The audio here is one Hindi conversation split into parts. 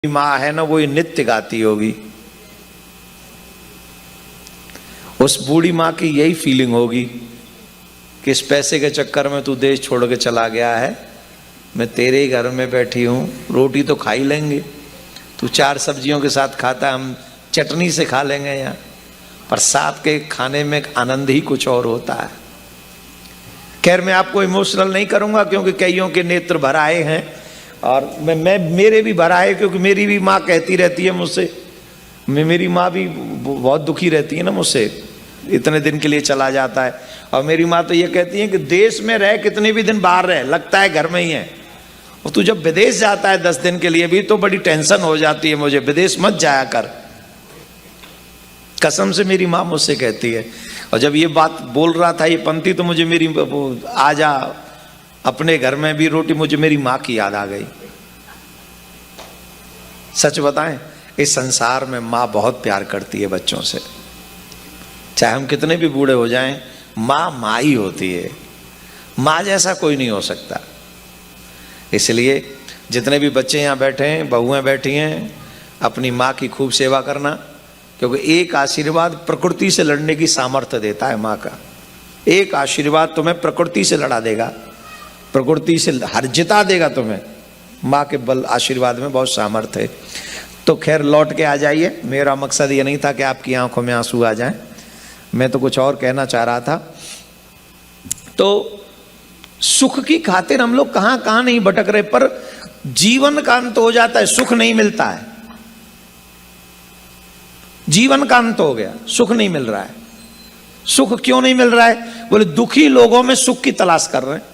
माँ है ना, वो ये नित्य गाती होगी। उस बूढ़ी माँ की यही फीलिंग होगी कि इस पैसे के चक्कर में तू देश छोड़ के चला गया है, मैं तेरे ही घर में बैठी हूँ, रोटी तो खा ही लेंगे, तू 4 सब्जियों के साथ खाता, हम चटनी से खा लेंगे यहाँ, पर साथ के खाने में आनंद ही कुछ और होता है। खैर मैं आपको इमोशनल नहीं करूँगा क्योंकि कईयों के नेत्र भर आए हैं और मैं मेरे भी भर आए, क्योंकि मेरी भी माँ कहती रहती है मुझसे, मेरी माँ भी बहुत दुखी रहती है ना मुझसे, इतने दिन के लिए चला जाता है। और मेरी माँ तो ये कहती है कि देश में रह कितने भी दिन बाहर रह, लगता है घर में ही है, और तू जब विदेश जाता है 10 दिन के लिए भी तो बड़ी टेंशन हो जाती है मुझे, विदेश मत जाया कर, कसम से मेरी माँ मुझसे कहती है। और जब ये बात बोल रहा था ये पंक्ति तो मुझे मेरी आजा अपने घर में भी रोटी, मुझे मेरी माँ की याद आ गई। सच बताएं, इस संसार में माँ बहुत प्यार करती है बच्चों से, चाहे हम कितने भी बूढ़े हो जाएं, माँ माँ ही होती है, माँ जैसा कोई नहीं हो सकता। इसलिए जितने भी बच्चे यहाँ बैठे हैं, बहुएं बैठी हैं, अपनी माँ की खूब सेवा करना, क्योंकि एक आशीर्वाद प्रकृति से लड़ने की सामर्थ्य देता है माँ का। एक आशीर्वाद तुम्हें प्रकृति से लड़ा देगा, प्रकृति से हर जिता देगा तुम्हें, माँ के बल आशीर्वाद में बहुत सामर्थ्य है। तो खैर लौट के आ जाइए, मेरा मकसद ये नहीं था कि आपकी आंखों में आंसू आ जाएं, मैं तो कुछ और कहना चाह रहा था। तो सुख की खातिर हम लोग कहां कहां नहीं भटक रहे, पर जीवन का अंत हो जाता है, सुख नहीं मिलता है, जीवन का अंत हो गया, सुख नहीं मिल रहा है। सुख क्यों नहीं मिल रहा है? बोले दुखी लोगों में सुख की तलाश कर रहे हैं,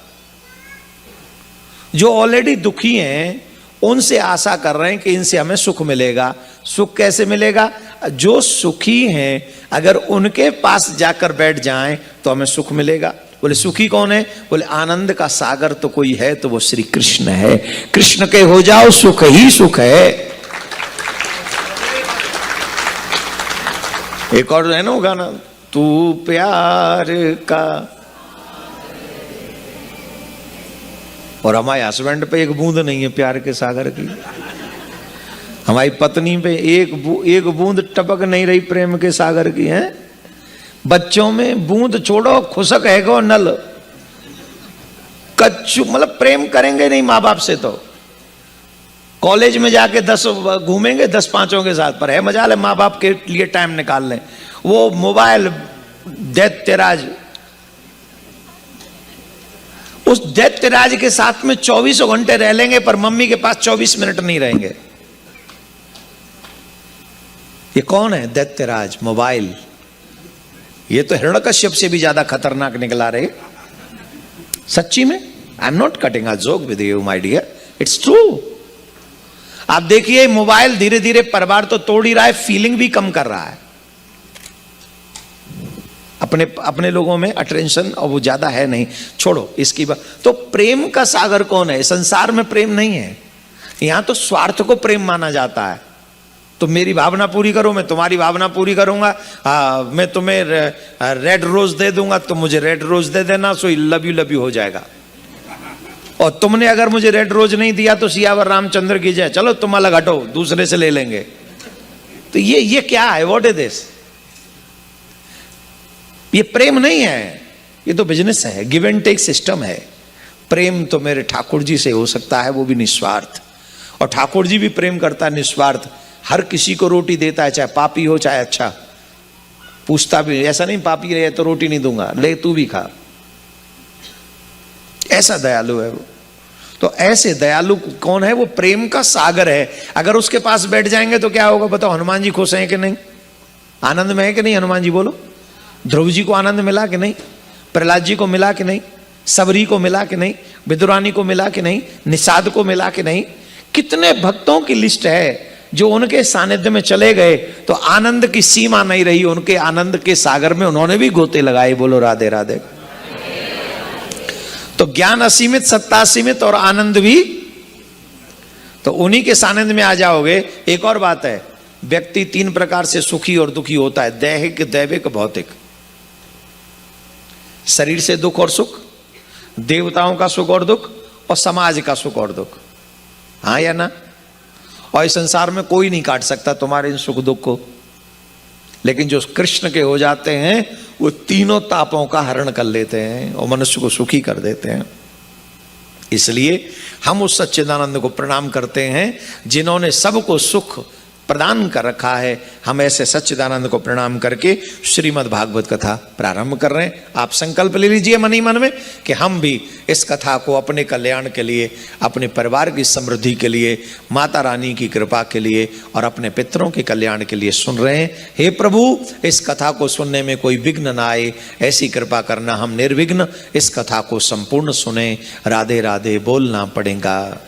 जो ऑलरेडी दुखी हैं उनसे आशा कर रहे हैं कि इनसे हमें सुख मिलेगा। सुख कैसे मिलेगा? जो सुखी हैं अगर उनके पास जाकर बैठ जाएं तो हमें सुख मिलेगा। बोले सुखी कौन है? बोले आनंद का सागर तो कोई है तो वो श्री कृष्ण है, कृष्ण के हो जाओ सुख ही सुख है। एक और है ना वो गाना, तू प्यार का, और हमारे हस्बैंड पे एक बूंद नहीं है प्यार के सागर की, हमारी पत्नी पे एक बूंद टपक नहीं रही प्रेम के सागर की है। बच्चों में बूंद छोड़ो, खुशक है गो नल, कच्चू मतलब प्रेम करेंगे नहीं माँ बाप से। तो कॉलेज में जाके 10 घूमेंगे 10 पांचों के साथ, पर है मजाल है माँ बाप के लिए टाइम निकाल लें। वो मोबाइल दैत्यराज, उस दैत्यराज के साथ में 24 घंटे रह लेंगे पर मम्मी के पास 24 मिनट नहीं रहेंगे। ये कौन है? दैत्यराज, मोबाइल। ये तो हिरण्यकश्यप से भी ज्यादा खतरनाक निकला रहे, सच्ची में। I am not cutting a joke with you my dear, it's true. आप देखिए मोबाइल धीरे धीरे परिवार तो तोड़ ही रहा है, फीलिंग भी कम कर रहा है। अपने लोगों में अटेंशन और वो ज्यादा है नहीं, छोड़ो इसकी बात। तो प्रेम का सागर कौन है? संसार में प्रेम नहीं है, यहां तो स्वार्थ को प्रेम माना जाता है। तो मेरी भावना पूरी करो, मैं तुम्हारी भावना पूरी करूंगा। मैं तुम्हें रेड रोज दे दूंगा तो मुझे रेड रोज दे देना, सो लव यू हो जाएगा। और तुमने अगर मुझे रेड रोज नहीं दिया तो सियावर रामचंद्र की जय, चलो तुम अलग हटो, दूसरे से ले लेंगे। तो ये क्या है? What is this? ये प्रेम नहीं है, ये तो बिजनेस है, गिव एंड टेक सिस्टम है। प्रेम तो मेरे ठाकुर जी से हो सकता है, वो भी निस्वार्थ, और ठाकुर जी भी प्रेम करता है निस्वार्थ, हर किसी को रोटी देता है, चाहे पापी हो चाहे अच्छा, पूछता भी ऐसा नहीं पापी रहे तो रोटी नहीं दूंगा, ले तू भी खा, ऐसा दयालु है वो। तो ऐसे दयालु कौन है? वो प्रेम का सागर है। अगर उसके पास बैठ जाएंगे तो क्या होगा बताओ? हनुमान जी खुश हैं कि नहीं? आनंद में है कि नहीं? हनुमान जी बोलो। ध्रुव जी को आनंद मिला कि नहीं? प्रहलाद जी को मिला कि नहीं? सबरी को मिला कि नहीं? विदुरानी को मिला कि नहीं? निषाद को मिला कि नहीं? कितने भक्तों की लिस्ट है जो उनके सानिध्य में चले गए तो आनंद की सीमा नहीं रही, उनके आनंद के सागर में उन्होंने भी गोते लगाए। बोलो राधे राधे। तो ज्ञान असीमित, सत्ता असीमित और आनंद भी, तो उन्हीं के सानिध्य में आ जाओगे। एक और बात है, व्यक्ति 3 प्रकार से सुखी और दुखी होता है, दैहिक, दैविक, भौतिक। शरीर से दुख और सुख, देवताओं का सुख और दुख, और समाज का सुख और दुख, हाँ या ना? और इस संसार में कोई नहीं काट सकता तुम्हारे इन सुख दुख को। लेकिन जो कृष्ण के हो जाते हैं वो तीनों तापों का हरण कर लेते हैं और मनुष्य को सुखी कर देते हैं। इसलिए हम उस सच्चिदानंद को प्रणाम करते हैं जिन्होंने सबको सुख प्रदान कर रखा है। हम ऐसे सच्चिदानंद को प्रणाम करके श्रीमद् भागवत कथा प्रारंभ कर रहे हैं। आप संकल्प ले लीजिए मन ही मन में कि हम भी इस कथा को अपने कल्याण के लिए, अपने परिवार की समृद्धि के लिए, माता रानी की कृपा के लिए और अपने पितरों के कल्याण के लिए सुन रहे हैं। हे प्रभु, इस कथा को सुनने में कोई विघ्न ना आए, ऐसी कृपा करना। हम निर्विघ्न इस कथा को संपूर्ण सुने। राधे राधे बोलना पड़ेगा।